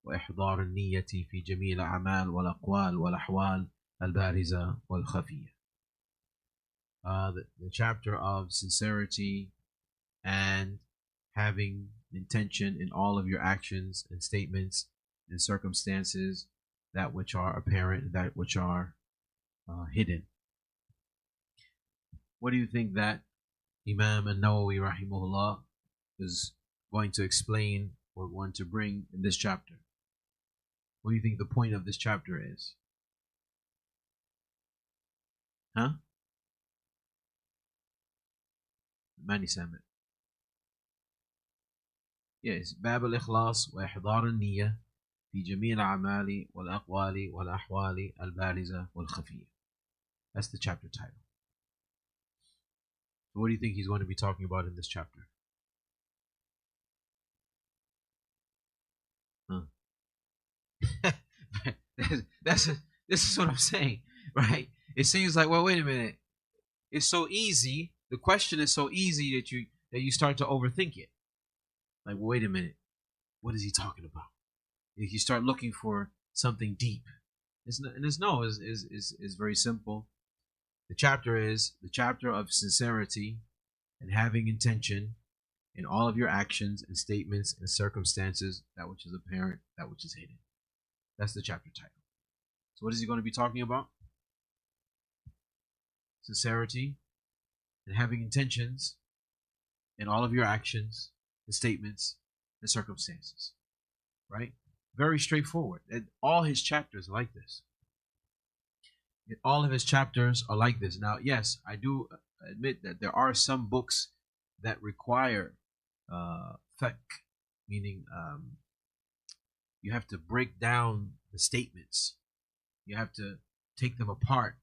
وإحضار النية في جميع الأعمال والأقوال والأحوال البارزة والخفية. The chapter of sincerity and having intention in all of your actions and statements and circumstances, that which are apparent and that which are hidden. What do you think that Imam An-Nawawi rahimahullah is going to explain or want to bring in this chapter? What do you think the point of this chapter is? Huh? Mani Samit. Yes, باب الإخلاص وإحضار النية في جميع الأعمال والأقوال والأحوال البارزة والخفية. That's the chapter title. So what do you think he's going to be talking about in this chapter? Huh? This is what I'm saying, right? It seems like, well, wait a minute. It's so easy. The question is so easy that you start to overthink it. Like, well, wait a minute. What is he talking about? If you start looking for something deep, it's very simple. The chapter is the chapter of sincerity and having intention in all of your actions and statements and circumstances, that which is apparent, that which is hidden. That's the chapter title. So what is he going to be talking about? Sincerity and having intentions in all of your actions and statements and circumstances. Right? Very straightforward. And all his chapters are like this. All of his chapters are like this. Now, yes, I do admit that there are some books that require fiqh, meaning you have to break down the statements. You have to take them apart.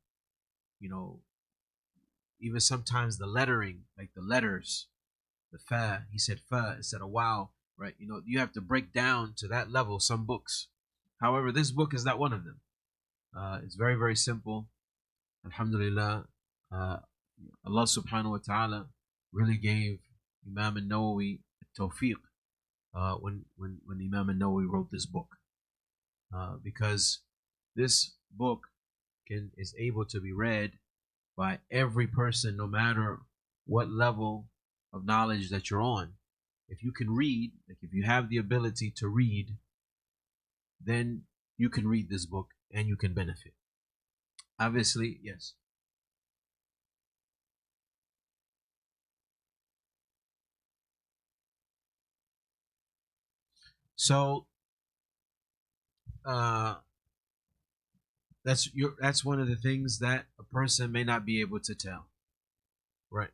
You know, even sometimes the lettering, like the letters, the fa, he said fa instead of wow, right? You know, you have to break down to that level some books. However, this book is not one of them. It's very, very simple. Alhamdulillah, Allah subhanahu wa ta'ala really gave Imam An-Nawawi tawfiq when Imam An-Nawawi wrote this book, because this book is able to be read by every person, no matter what level of knowledge that you're on. If you can read, like if you have the ability to read, then you can read this book and you can benefit. Obviously, yes. So that's one of the things that a person may not be able to tell. Right.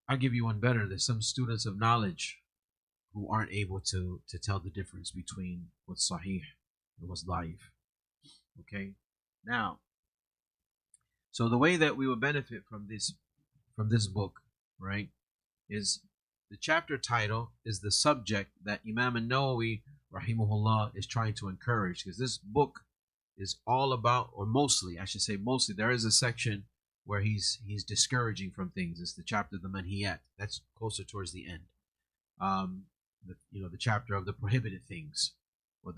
I'll give you one better. There's some students of knowledge who aren't able to tell the difference between what's sahih and what's da'if. Okay. Now, so the way that we will benefit from this book, right, is the chapter title is the subject that Imam An-Nawawi rahimahullah is trying to encourage, because this book is all about, or mostly, I should say mostly, there is a section where he's discouraging from things. It's the chapter of the manhiyat. That's closer towards the end. The chapter of the prohibited things, or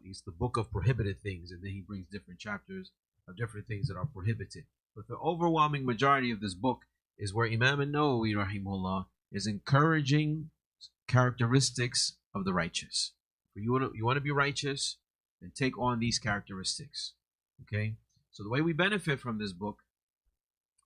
it's the book of prohibited things, and then he brings different chapters of different things that are prohibited. But the overwhelming majority of this book is where Imam An-Nawawi rahimahullah is encouraging characteristics of the righteous. If you want to be righteous, then take on these characteristics. Okay? So the way we benefit from this book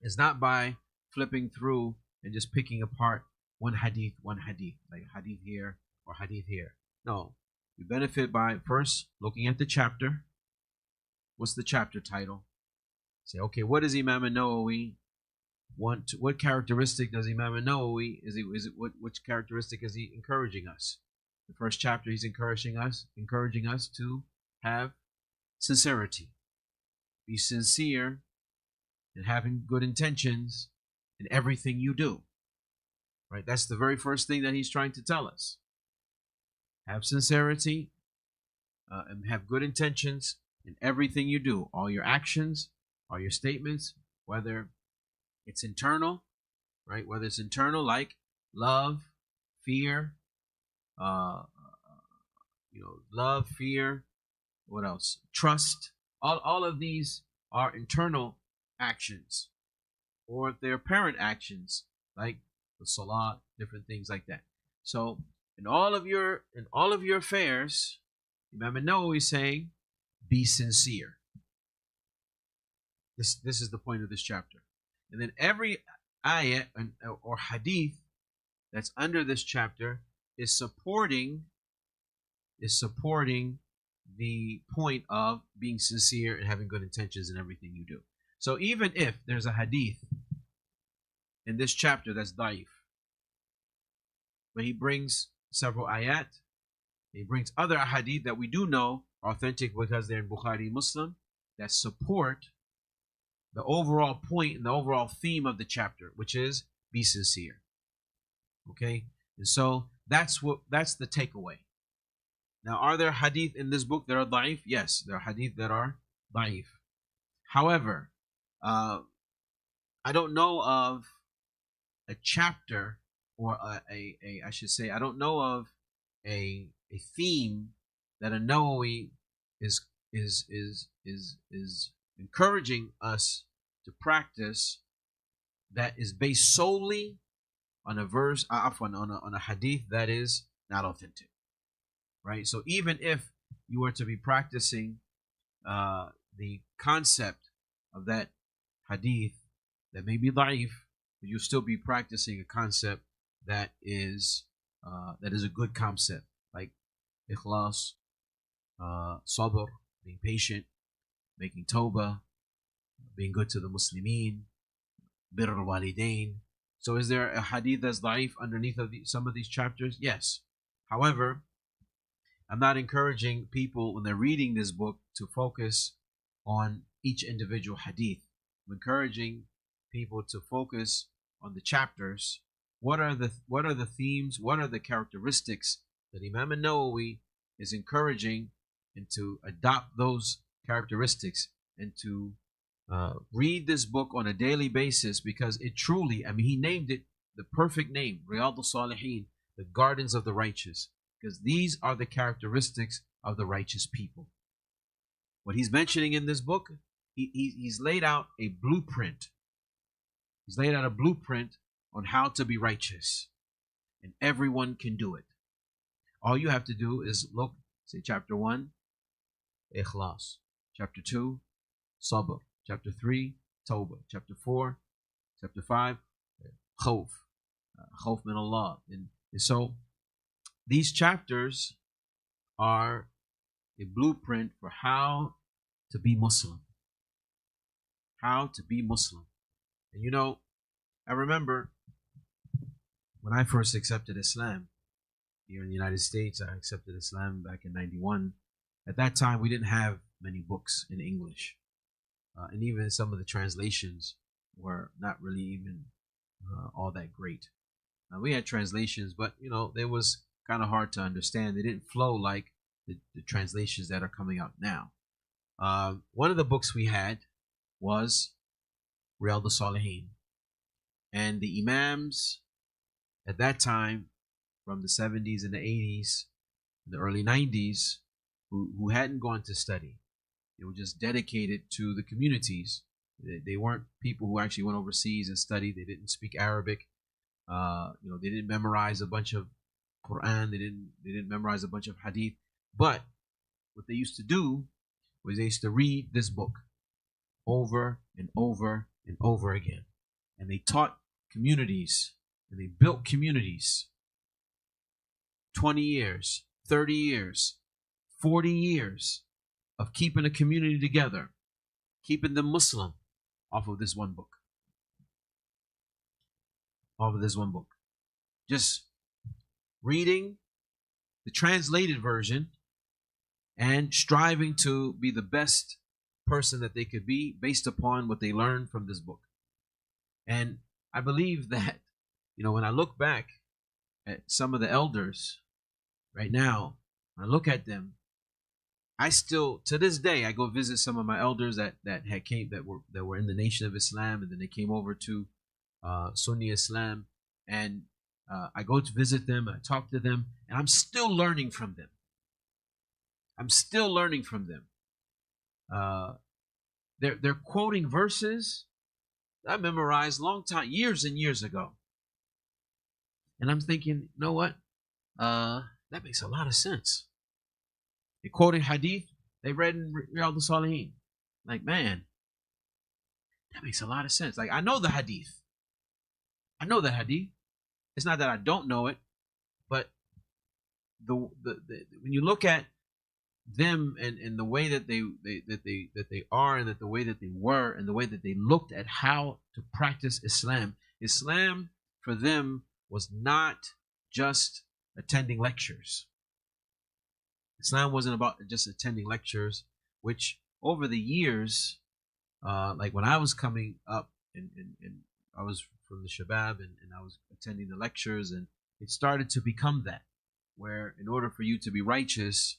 is not by flipping through and just picking apart one hadith, like hadith here or hadith here. No. We benefit by first looking at the chapter. What's the chapter title? Say, okay, what does Imam An-Nawawi want? What characteristic does Imam An-Nawawi which characteristic is he encouraging us? The first chapter, he's encouraging us to have sincerity, be sincere, and having good intentions in everything you do. Right? That's the very first thing that he's trying to tell us. Have sincerity and have good intentions in everything you do. All your actions, all your statements, whether it's internal, right? Whether it's internal, like love, fear, love, fear, what else? Trust. All of these are internal actions, or if they're apparent actions, like the salah, different things like that. So in all of your affairs, Imam An-Nawawi is saying, be sincere. This is the point of this chapter. And then every ayah or hadith that's under this chapter is supporting the point of being sincere and having good intentions in everything you do. So even if there's a hadith in this chapter that's da'if, but he brings several ayat, he brings other hadith that we do know are authentic because they're in Bukhari and Muslim, that support the overall point and the overall theme of the chapter, which is be sincere. Okay? And so that's the takeaway. Now, are there hadith in this book that are da'if? Yes, there are hadith that are da'if. However, I don't know of a chapter, or I should say, I don't know of a theme that An-Nawawi is encouraging us to practice that is based solely on a verse, on a hadith that is not authentic, right? So even if you were to be practicing the concept of that hadith that may be da'if, but you'll still be practicing a concept that is a good concept, like ikhlas, sabr, being patient, making tawbah, being good to the Muslimin, birr al-walidain. So is there a hadith that's da'if underneath of some of these chapters? Yes. However, I'm not encouraging people when they're reading this book to focus on each individual hadith. I'm encouraging people to focus on the chapters. What are the themes? What are the characteristics that Imam An-Nawawi is encouraging, and to adopt those characteristics and to read this book on a daily basis, because it truly, he named it the perfect name, Riyaddus Salihin, the gardens of the righteous, because these are the characteristics of the righteous people. What he's mentioning in this book, he's laid out a blueprint. He's laid out a blueprint on how to be righteous, and everyone can do it. All you have to do is look, say chapter 1, ikhlas, chapter 2, sabr, chapter 3, tawbah, chapter 4, chapter 5, khawf, khawf min Allah. And so these chapters are a blueprint for how to be Muslim. How to be Muslim. And I remember when I first accepted Islam here in the United States. I accepted Islam back in 91. At that time, we didn't have many books in English. And even some of the translations were not really even all that great. We had translations, but they was kind of hard to understand. They didn't flow like the translations that are coming out now. One of the books we had was Riyaddus Salihin, and the Imams at that time, from the 70s and the 80s, the early 90s, who hadn't gone to study. They were just dedicated to the communities. They weren't people who actually went overseas and studied. They didn't speak Arabic. They didn't memorize a bunch of Quran. They didn't memorize a bunch of hadith. But what they used to do was they used to read this book over and over and over again. And they taught communities, and they built communities. 20 years, 30 years, 40 years of keeping a community together, keeping them Muslim off of this one book. Off of this one book. Just reading the translated version and striving to be the best person that they could be based upon what they learned from this book. And I believe that, when I look back at some of the elders right now, when I look at them, I still, to this day, I go visit some of my elders that were in the Nation of Islam, and then they came over to Sunni Islam, and I go to visit them, I talk to them, and I'm still learning from them. I'm still learning from them. They're quoting verses I memorized long time, years and years ago. And I'm thinking, you know what? That makes a lot of sense. They're quoting hadith they read in Riyaddus Salihin. Like, man, that makes a lot of sense. Like, I know the hadith. I know the hadith. It's not that I don't know it, but the when you look at them and the way that they are, and that the way that they were, and the way that they looked at how to practice Islam. Islam for them was not just attending lectures. Islam wasn't about just attending lectures, which over the years, like when I was coming up and I was from the Shabab and I was attending the lectures, and it started to become that, where in order for you to be righteous,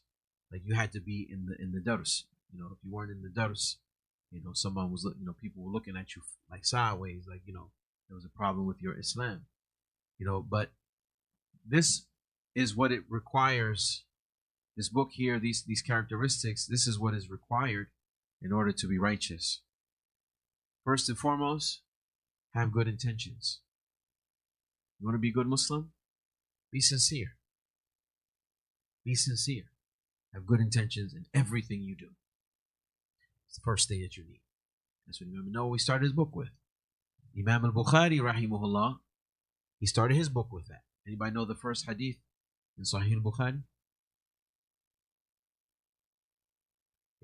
like you had to be in the dars. You know, if you weren't in the dars, you know, someone was, you know, people were looking at you like sideways, like, you know, there was a problem with your Islam. You know, but this is what it requires. This book here, these characteristics, this is what is required in order to be righteous. First and foremost, have good intentions. You want to be a good Muslim? Be sincere. Be sincere. Have good intentions in everything you do. It's the first thing that you need. That's what Imam An-Nawawi started his book with. Imam al-Bukhari, rahimahullah, he started his book with that. Anybody know the first hadith in Sahih al-Bukhari?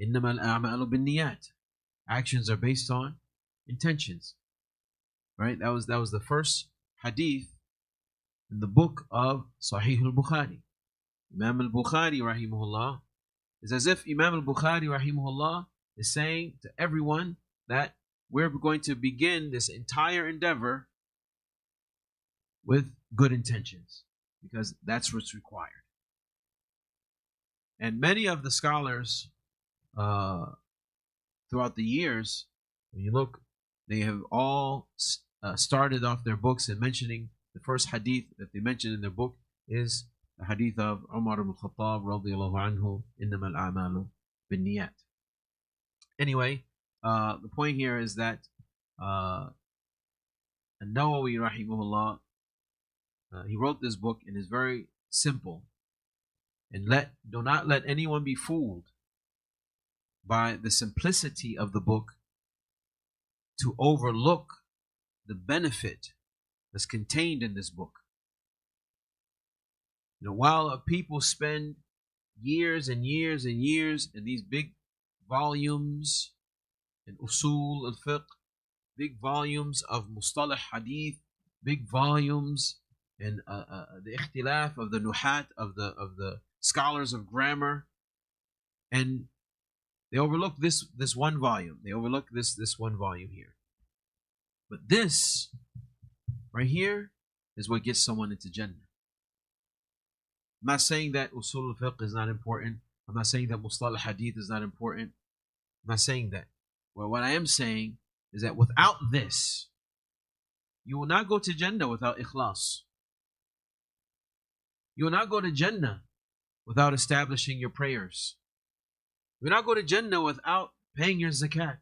إِنَّمَا الْأَعْمَالُ بِالنِّيَّاتِ. Actions are based on intentions. Right? That was the first hadith in the book of Sahih al-Bukhari. Imam al-Bukhari, rahimahullah, is as if Imam al-Bukhari, rahimahullah, is saying to everyone that we're going to begin this entire endeavor with good intentions, because that's what's required. And many of the scholars throughout the years, when you look, they have all started off their books and mentioning the first hadith that they mentioned in their book is the hadith of Umar ibn Khattab radiyallahu anhu, إِنَّمَا الْأَعْمَالُ بِالنِّيَّاتِ. Anyway, the point here is that An-Nawawi rahimahullah, he wrote this book and is very simple. And do not let anyone be fooled by the simplicity of the book to overlook the benefit that's contained in this book. You know, while people spend years and years and years in these big volumes in usul al-fiqh, big volumes of mustalah hadith, big volumes in the ikhtilaf of the nuhat, of the scholars of grammar, and they overlook this one volume. They overlook this one volume here. But this right here is what gets someone into Jannah. I'm not saying that usul al-fiqh is not important. I'm not saying that mustalah hadith is not important. I'm not saying that. Well, what I am saying is that without this, you will not go to Jannah without ikhlas. You will not go to Jannah without establishing your prayers. You will not go to Jannah without paying your zakat.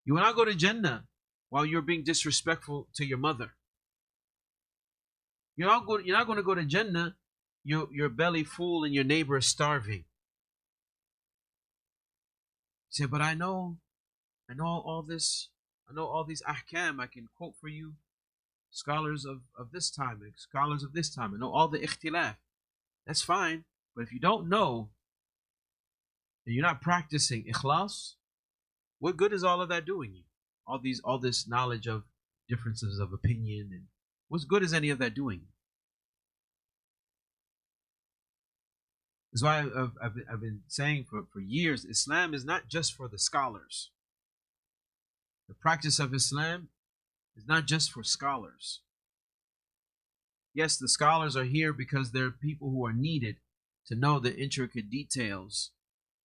You will not go to Jannah while you're being disrespectful to your mother. You're not going to go to Jannah, your belly full and your neighbor is starving. You say, but I know all this. I know all these ahkam. I can quote for you scholars of this time, scholars of this time. I know all the ikhtilaf. That's fine. But if you don't know and you're not practicing ikhlas, what good is all of that doing you? All this knowledge of differences of opinion, and what good is any of that doing you? That's why I've been saying for years, Islam is not just for the scholars. The practice of Islam is not just for scholars. Yes, the scholars are here because they're people who are needed to know the intricate details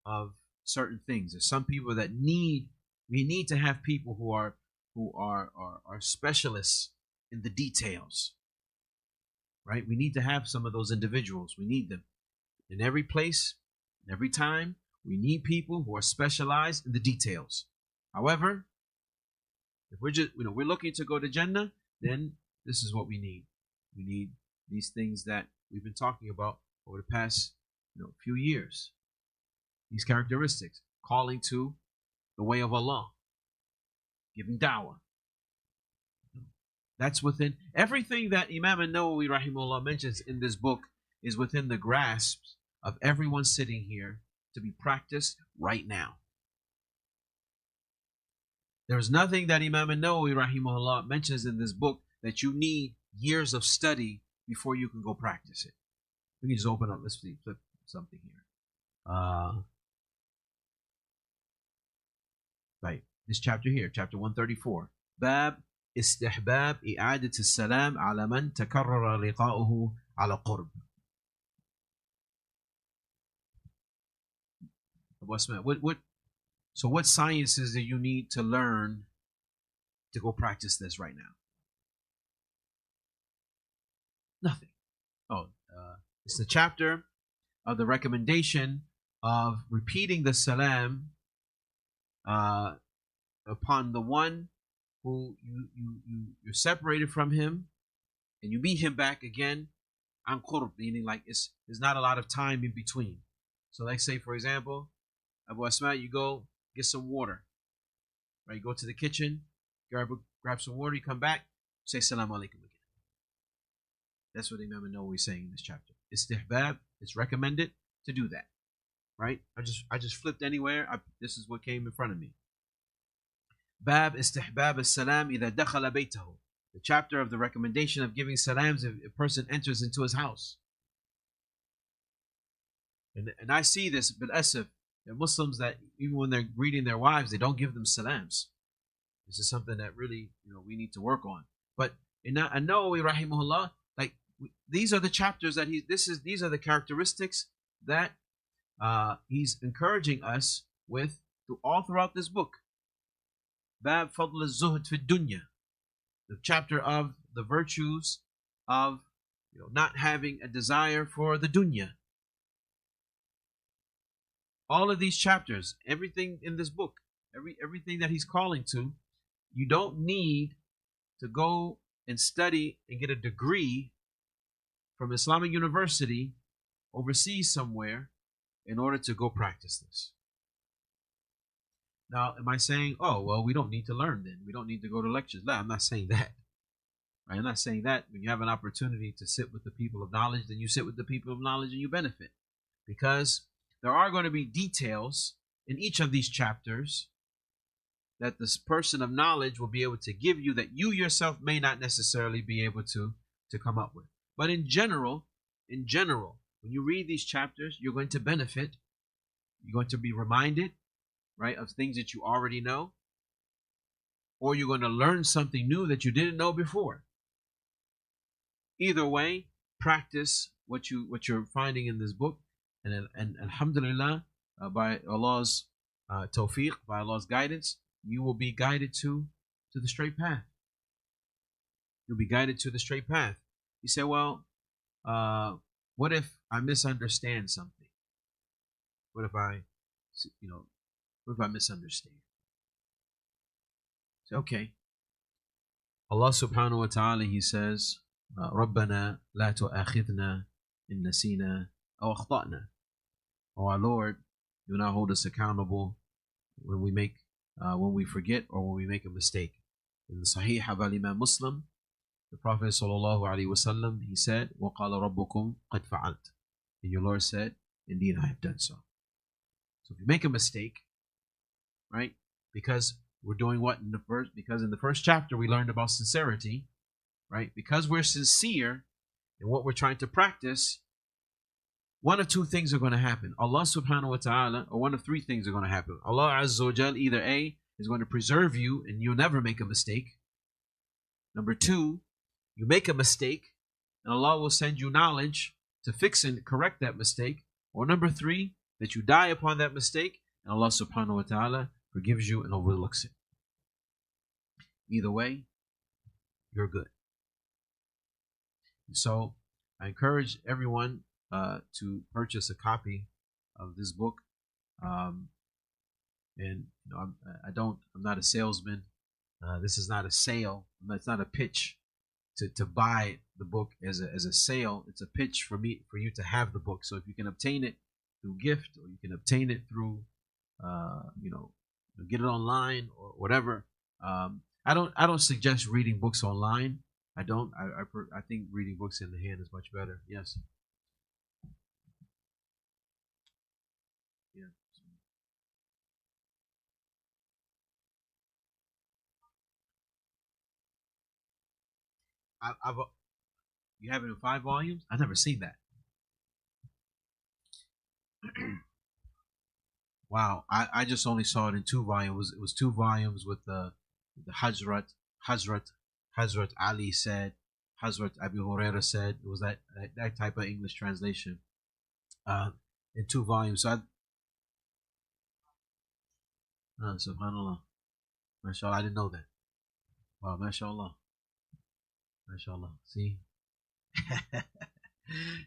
of certain things. There's some people that we need to have people who are specialists in the details. Right? We need to have some of those individuals. We need them. In every place, And every time we need people who are specialized in the details. However, if we're just we're looking to go to Jannah, then this is what we need. We need these things that we've been talking about over the past few years. These characteristics: calling to the way of Allah, giving da'wah. That's within everything that Imam An-Nawawi rahimahullah mentions in this book is within the grasp of everyone sitting here to be practiced right now. There's nothing that Imam An-Nawawi rahimahullah mentions in this book that you need years of study before you can go practice it. We can just open up, let's flip something here. Right, this chapter here, chapter 134. Bab استحباب إعادة السلام على من تكرر لقاؤه على قرب. So what sciences do you need to learn to go practice this right now? Nothing. It's the chapter of the recommendation of repeating the salam upon the one who you're separated from him, and you meet him back again, an qurb, meaning like there's not a lot of time in between. So like say, for example, Abu Asma, you go get some water, right? You go to the kitchen, grab some water, you come back, say salam alaikum again. That's what Imam An-Nawawi is saying in this chapter. Istihbab, it's recommended to do that, right? I just flipped anywhere. This is what came in front of me. Bab istihbab as-salam idha dakhala baytahu. The chapter of the recommendation of giving salams if a person enters into his house. And I see this, but asif, there are Muslims that even when they're greeting their wives, they don't give them salams. This is something that really we need to work on. But in An-Nawawi rahimahullah, like these are the chapters that these are the characteristics that he's encouraging us with all throughout this book. Bab Fadl az-Zuhd fi dunya, the chapter of the virtues of not having a desire for the dunya. All of these chapters, everything in this book, everything that he's calling to, you don't need to go and study and get a degree from Islamic University overseas somewhere in order to go practice this. Now, am I saying, oh, well, we don't need to learn then? We don't need to go to lectures? No, I'm not saying that. Right? I'm not saying that. When you have an opportunity to sit with the people of knowledge, then you sit with the people of knowledge and you benefit. Because there are going to be details in each of these chapters that this person of knowledge will be able to give you that you yourself may not necessarily be able to come up with. But in general, when you read these chapters, you're going to benefit. You're going to be reminded, right, of things that you already know, or you're going to learn something new that you didn't know before. Either way, practice what you're finding in this book, and alhamdulillah, by Allah's tawfiq, by Allah's guidance, you will be guided to the straight path. You'll be guided to the straight path. You say, well, what if I misunderstand something? What if I misunderstand? Say, okay. Allah subhanahu wa ta'ala, he says, رَبَّنَا لَا تُؤَاخِذْنَا إِن نَسِينَا أَوْ أَخْطَأْنَا. Oh, our Lord, do not hold us accountable when we forget or when we make a mistake. In the Sahih of Imam Muslim, the Prophet sallallahu alaihi wasallam, he said, وَقَالَ رَبُّكُمْ قَدْ فَعَلْتُ. And your Lord said, indeed I have done so. So if you make a mistake, right, because we're doing what because in the first chapter we learned about sincerity, right? Because we're sincere in what we're trying to practice, one of two things are going to happen. Allah subhanahu wa ta'ala, or one of three things are going to happen. Allah azza wa jal, either A, is going to preserve you and you'll never make a mistake. Number two, you make a mistake and Allah will send you knowledge to fix and correct that mistake. Or number three, that you die upon that mistake and Allah subhanahu wa ta'ala forgives you and overlooks it. Either way, you're good. So I encourage everyone to purchase a copy of this book. And I'm not a salesman. This is not a sale. It's not a pitch to buy the book as a sale. It's a pitch for you to have the book. So if you can obtain it through gift, or you can obtain it through get it online or whatever. I don't suggest reading books online. I don't. I think reading books in the hand is much better. Yes. Yeah. I've you have it in 5 volumes? I've never seen that. Wow, I just only saw it in 2 volumes. It was 2 volumes with the Hazrat Ali said, Hazrat Abu Huraira said. It was that type of English translation. Uh, in 2 volumes. So Subhanallah, mashallah, I didn't know that. Wow, mashallah, mashallah. See,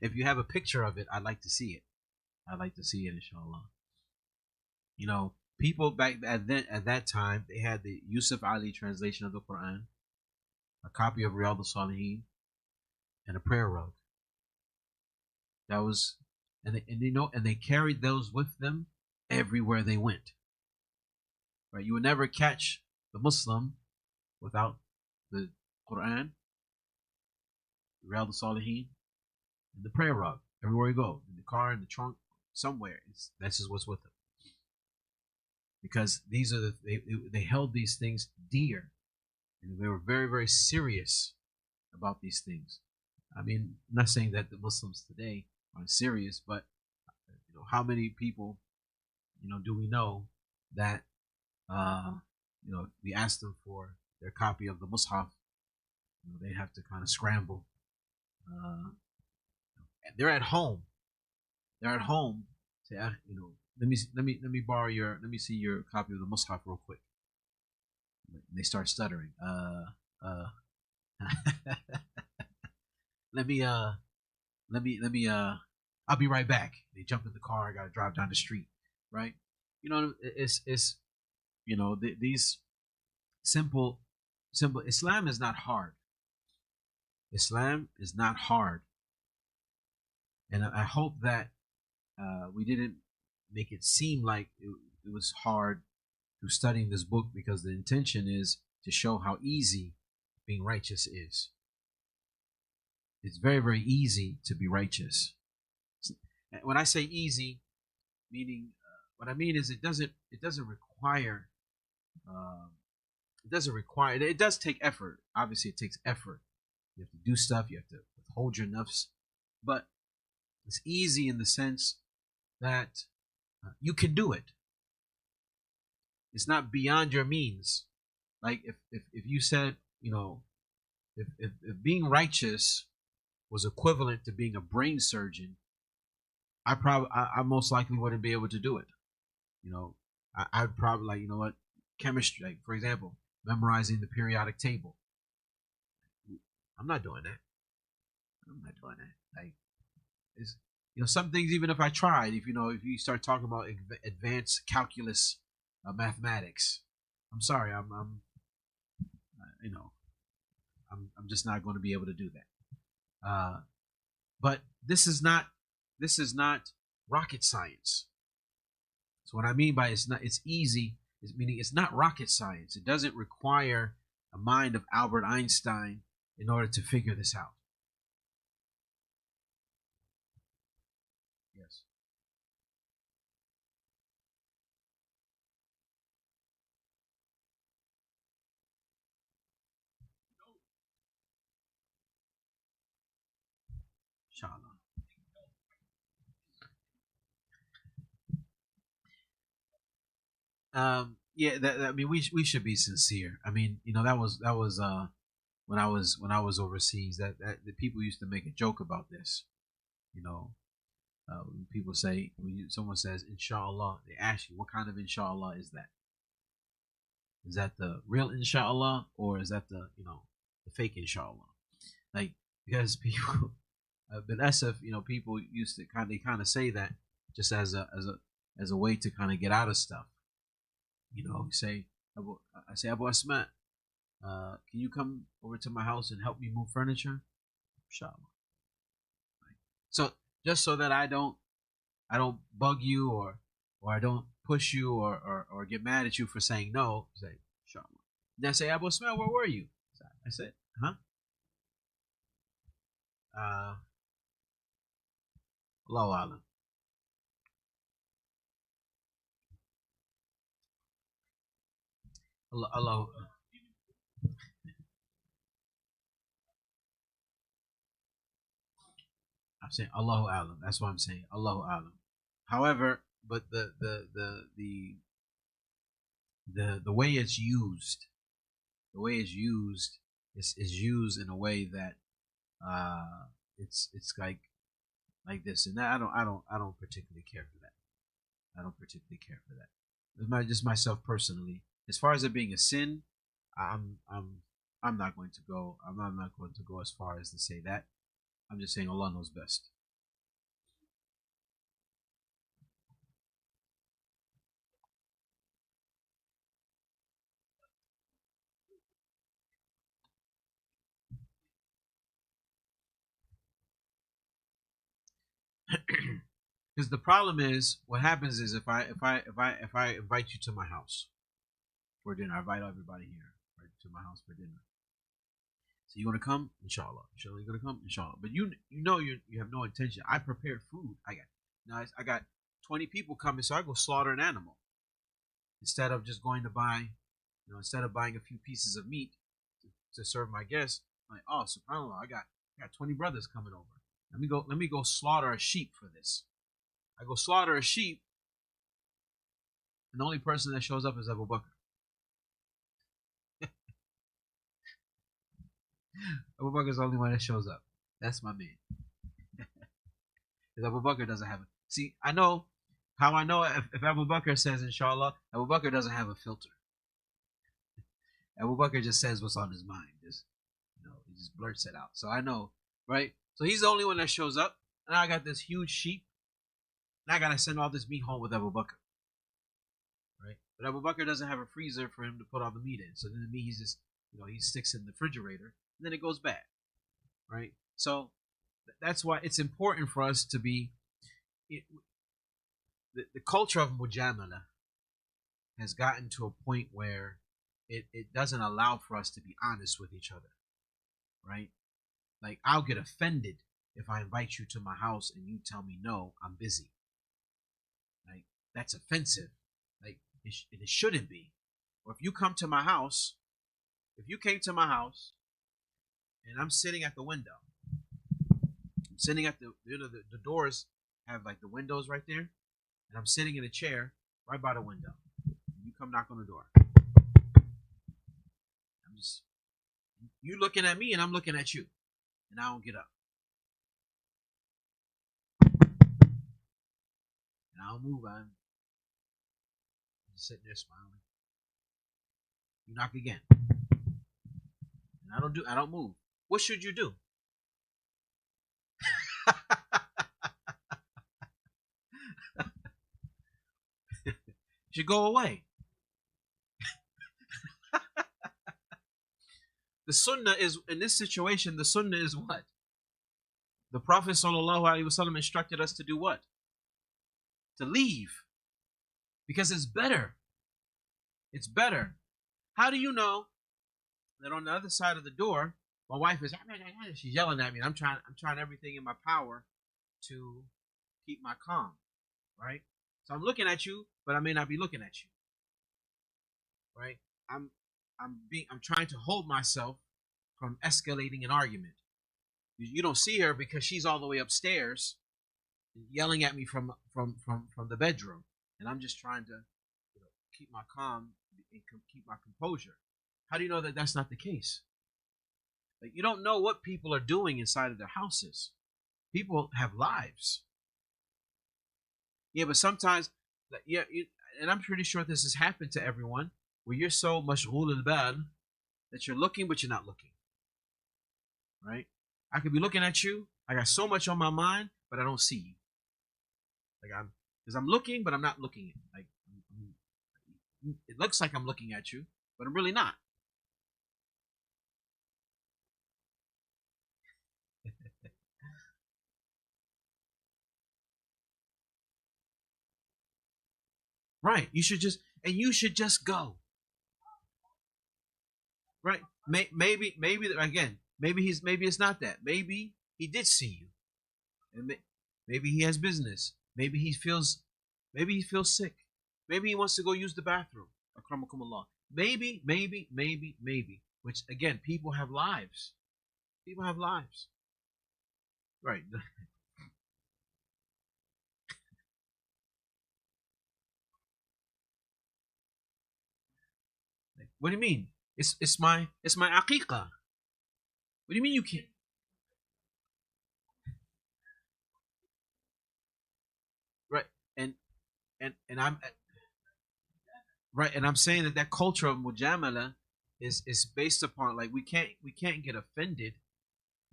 if you have a picture of it, I'd like to see it. I'd like to see it, inshallah. People back at that time, they had the Yusuf Ali translation of the Quran, a copy of Riyaddus Salihin, and a prayer rug. That was, and they carried those with them everywhere they went. Right? You would never catch the Muslim without the Quran, Riyaddus Salihin, and the prayer rug. Everywhere you go, in the car, in the trunk, somewhere, this is what's with them. Because these are they held these things dear, and they were very, very serious about these things. I mean, I'm not saying that the Muslims today aren't serious, but how many people do we know that we ask them for their copy of the Mus'haf, they have to kind of scramble. They're at home. They're at home. Say, let me borrow let me see your copy of the Mus'haf real quick. And they start stuttering. let me I'll be right back. They jump in the car. I gotta drive down the street, right? It's these simple. Islam is not hard. Islam is not hard, and I hope that we didn't make it seem like it was hard through studying this book, because the intention is to show how easy being righteous is. It's very, very easy to be righteous. When I say easy, meaning what I mean is it doesn't require it does take effort. Obviously, it takes effort. You have to do stuff. You have to hold your nafs, but it's easy in the sense that you can do it. It's not beyond your means. Like if you said, if being righteous was equivalent to being a brain surgeon, I most likely wouldn't be able to do it. I'd probably, like, what, chemistry, like, for example, memorizing the periodic table. I'm not doing that. I'm not doing that. Like, it's, some things, even if I tried, if you start talking about advanced calculus, mathematics, I'm sorry, I'm just not going to be able to do that. But this is not rocket science. So what I mean by it's easy is meaning it's not rocket science. It doesn't require a mind of Albert Einstein in order to figure this out. Yes. Inshallah. Yeah, I mean, we should be sincere. I mean, that was when I was overseas, that the people used to make a joke about this. When people say, someone says inshallah, they ask you, what kind of inshallah is that? Is that the real inshallah, or is that the fake inshallah? Like, because people, but that's if people used to kind of say that just as a way to kind of get out of stuff. You know, I say, Abu Asma, can you come over to my house and help me move furniture? Inshallah. Right. So just so that I don't bug you or I don't push you or get mad at you for saying no, say inshallah. Then I say, Abu Asma, where were you? I said, huh? Allahu Alam. Allah. I'm saying Allahu Alam. That's what I'm saying. Allahu Alam. However, but the way it's used, is used in a way that it's like this and that. I don't particularly care for that. I don't particularly care for that. It's just myself personally. As far as it being a sin, I'm not going to go. I'm not going to go as far as to say that. I'm just saying Allah knows best. Because the problem is, what happens is if I invite you to my house for dinner, I invite everybody here right to my house for dinner. So you want to come, inshallah. Inshallah, you're gonna come, inshallah. But you know you have no intention. I prepared food. I got 20 people coming, so I go slaughter an animal instead of just going to buy, instead of buying a few pieces of meat to serve my guests. I'm like, oh, subhanallah, I got 20 brothers coming over. Let me go slaughter a sheep for this. I go slaughter a sheep, and the only person that shows up is Abu Bakr. Abu Bakr is the only one that shows up. That's my man. Because Abu Bakr doesn't have it. See, I know if Abu Bakr says inshallah, Abu Bakr doesn't have a filter. Abu Bakr just says what's on his mind. He just blurts it out. So I know, right? So he's the only one that shows up, and I got this huge sheep, and I gotta send all this meat home with Abu Bakr, right? But Abu Bakr doesn't have a freezer for him to put all the meat in, so then the meat he's just, he sticks in the refrigerator, and then it goes bad, right? So that's why it's important for us to be. The culture of mujamala has gotten to a point where it doesn't allow for us to be honest with each other, right? Like, I'll get offended if I invite you to my house and you tell me no, I'm busy. Like, that's offensive. Like, it shouldn't be. Or if you came to my house and I'm sitting at the window, I'm sitting at the doors have like the windows right there, and I'm sitting in a chair right by the window. You come knock on the door. You looking at me and I'm looking at you. And I don't get up. And I don't move. I'm just sitting there smiling. You knock again. And I don't move. What should you do? You should go away. The sunnah is, in this situation, the sunnah is what? The Prophet ﷺ instructed us to do what? To leave. Because it's better. It's better. How do you know that on the other side of the door, my wife is, she's yelling at me, and I'm trying everything in my power to keep my calm, right? So I'm looking at you, but I may not be looking at you, right? I'm trying to hold myself from escalating an argument. You don't see her because she's all the way upstairs yelling at me from the bedroom, and I'm just trying to keep my calm and keep my composure. How do you know that that's not the case? Like, you don't know what people are doing inside of their houses. People have lives. Yeah, but sometimes, and I'm pretty sure this has happened to everyone, where you're so mashghul al-bal that you're looking, but you're not looking. Right? I could be looking at you. I got so much on my mind, but I don't see you. Like, Because I'm looking, but I'm not looking. Like, it looks like I'm looking at you, but I'm really not. Right. You should just go. Right. Maybe again, maybe it's not that. Maybe he did see you, and maybe he has business. Maybe he feels sick. Maybe he wants to go use the bathroom. Akramakumullah. Maybe. Which again, people have lives. People have lives. Right. What do you mean? It's my aqiqah. What do you mean you can't? Right. And and I'm right, and I'm saying that culture of mujamala is based upon, like, we can't get offended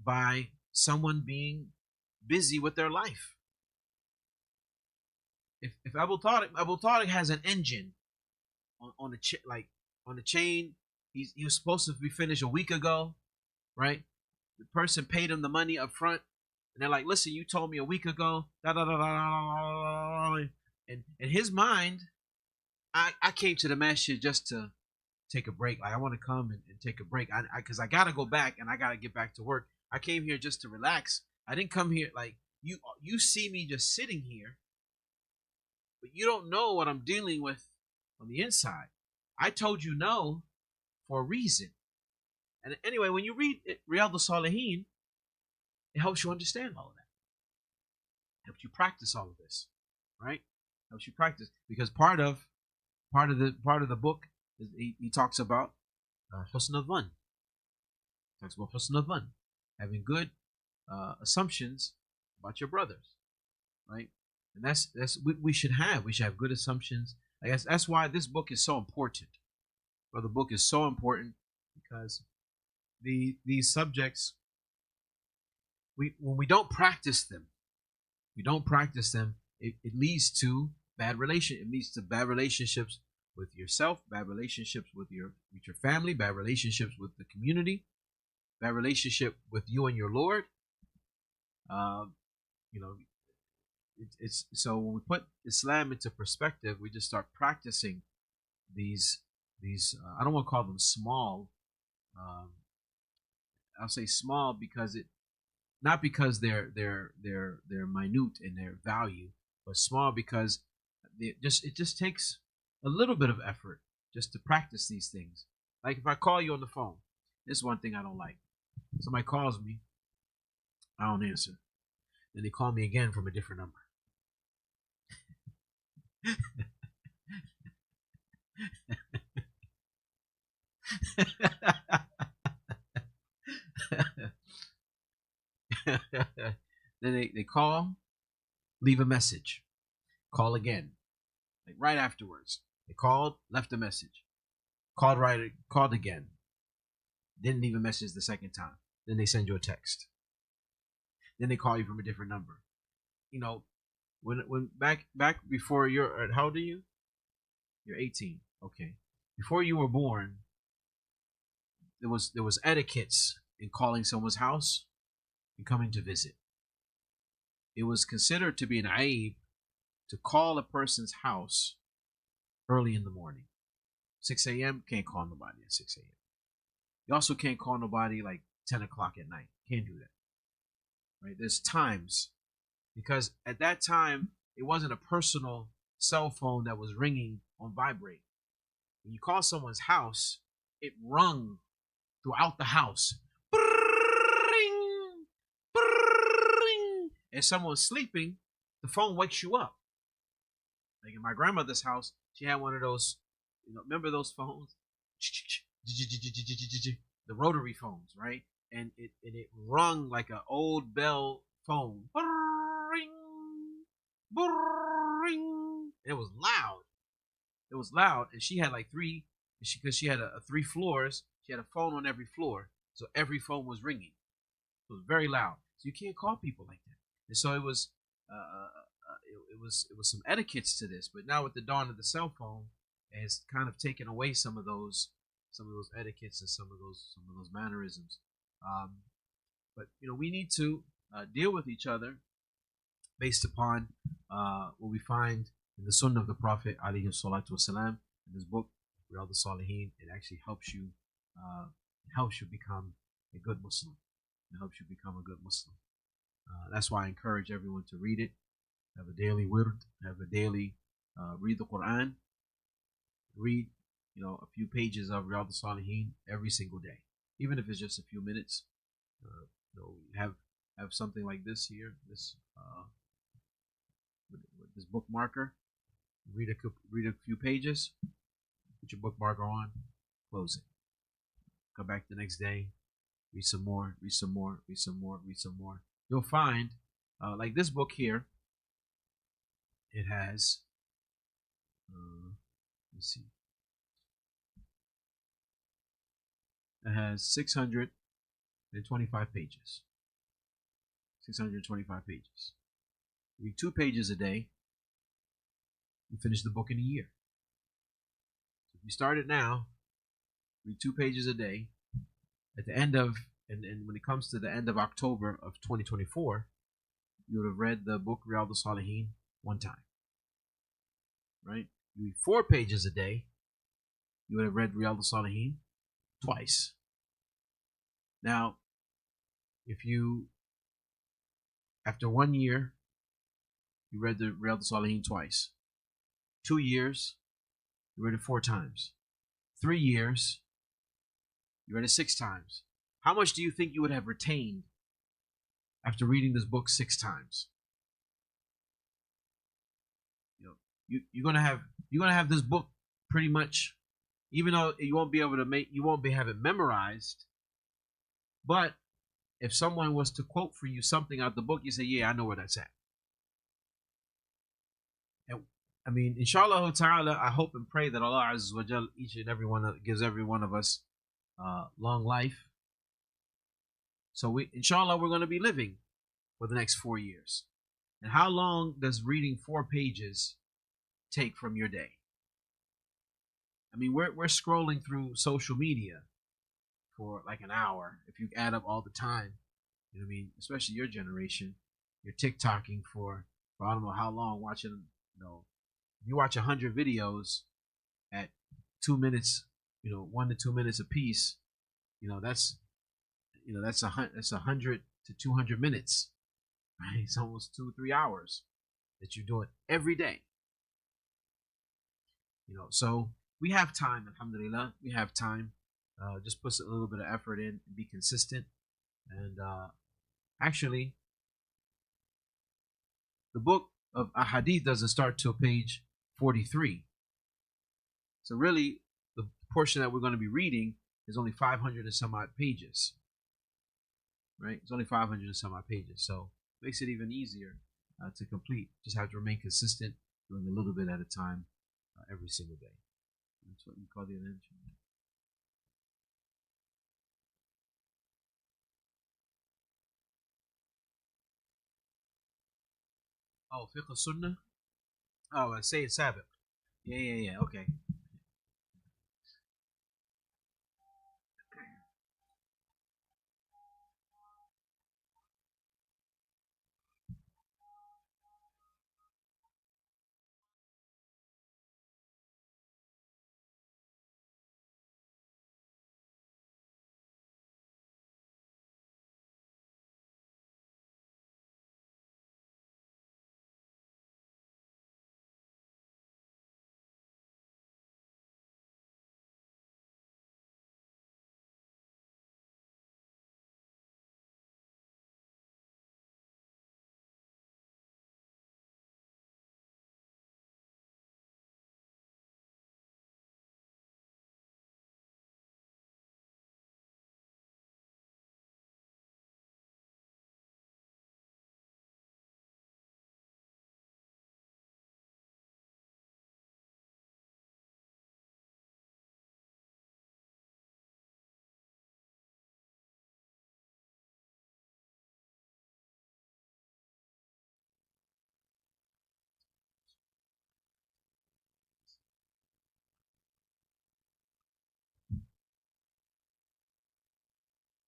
by someone being busy with their life. If Abu Tariq has an engine on the like on the chain, he was supposed to be finished a week ago, right? The person paid him the money up front, and they're like, "Listen, you told me a week ago." Da, da, da, da, da, da. And in his mind, I came to the masjid just to take a break. Like, I want to come and take a break. Because I gotta go back and I gotta get back to work. I came here just to relax. I didn't come here like you see me just sitting here, but you don't know what I'm dealing with on the inside. I told you no for a reason. And anyway, when you read Riyaddus Salihin, it helps you understand all of that. It helps you practice all of this, right? It helps you practice, because part of the book is he talks about husn al-dhan. Talks about husn al-dhan, having good assumptions about your brothers, right? And that's we should have. We should have good assumptions. I guess that's why this book is so important. Well, the book is so important because these subjects, when we don't practice them, it leads to it leads to bad relationships with yourself, bad relationships with your family, bad relationships with the community, bad relationship with you and your Lord. You know, it's so when we put Islam into perspective, we just start practicing these. I don't want to call them small. Um, I'll say small because not because they're minute in their value, but small because it just takes a little bit of effort just to practice these things. Like if I call you on the phone, this is one thing I don't like. Somebody calls me, I don't answer. Then they call me again from a different number. Then they call, leave a message, call again, like right afterwards. They called, left a message, called again, didn't leave a message the second time. Then they send you a text. Then they call you from a different number. You know, when back before you're how old are you? You're 18. Okay. Before you were born, there was etiquettes in calling someone's house and coming to visit. It was considered to be an aib to call a person's house early in the morning. 6 a.m. Can't call nobody at 6 a.m. You also can't call nobody like 10 o'clock at night. Can't do that. Right? There's times, because at that time it wasn't a personal cell phone that was ringing on vibrate. When you call someone's house, it rung throughout the house. If someone's sleeping, the phone wakes you up. Like in my grandmother's house, she had one of those, remember those phones? The rotary phones, right? And it rung like an old bell phone. It was loud. It was loud, and she had like because she had a 3 floors. She had a phone on every floor, so every phone was ringing. It was very loud. So you can't call people like that. And so it was it was some etiquettes to this, but now with the dawn of the cell phone, it has kind of taken away some of those etiquettes and some of those mannerisms. Um, but we need to deal with each other based upon what we find in the Sunnah of the Prophet alayhi salatu wasalam. In this book, Riyaddus Salihin, it actually helps you become a good Muslim. It helps you become a good Muslim. That's why I encourage everyone to read it. Have a daily wird, have a daily read the Quran, read a few pages of Riyaddus Salihin every single day, even if it's just a few minutes. Have something like this here, this this bookmarker. Read a few pages. Put your bookmarker on. Close it. Come back the next day. Read some more. Read some more. Read some more. Read some more. You'll find, like this book here. It has. Let's see. It has 625 pages. 625 pages. Read 2 pages a day. You finish the book in a year. So if you start it now, read 2 pages a day. At the end of, and when it comes to the end of October of 2024, you would have read the book Riyaddus Salihin 1 time. Right? You read 4 pages a day, you would have read Riyaddus Salihin twice. Now, if you, after 1 year, you read the Riyaddus Salihin twice. 2 years, you read it 4 times. 3 years, you read it 6 times. How much do you think you would have retained after reading this book 6 times? You're gonna have this book pretty much, even though you won't have it memorized. But if someone was to quote for you something out the book, you say, "Yeah, I know where that's at." And I mean, inshallah ta'ala, I hope and pray that Allah Azza wa Jal gives every one of us long life. So inshallah, we're going to be living for the next 4 years. And how long does reading 4 pages take from your day? I mean, we're scrolling through social media for like an hour. If you add up all the time, you know what I mean? Especially your generation, you're TikToking for I don't know how long, watching, you watch 100 videos at 2 minutes, 1 to 2 minutes a piece, that's 100 to 200 minutes, right? It's almost 2-3 hours that you do it every day. So we have time, alhamdulillah. We have time. Just put a little bit of effort in and be consistent. And actually, the book of Ahadith doesn't start till page 43. So really, the portion that we're going to be reading is only 500 and some odd pages. Right? It's only 500 and some odd pages. So it makes it even easier to complete. Just have to remain consistent, doing a little bit at a time every single day. That's what you call the attention. Oh, fiqh sunnah. Oh, Sayyid Sabiq. Yeah. Okay.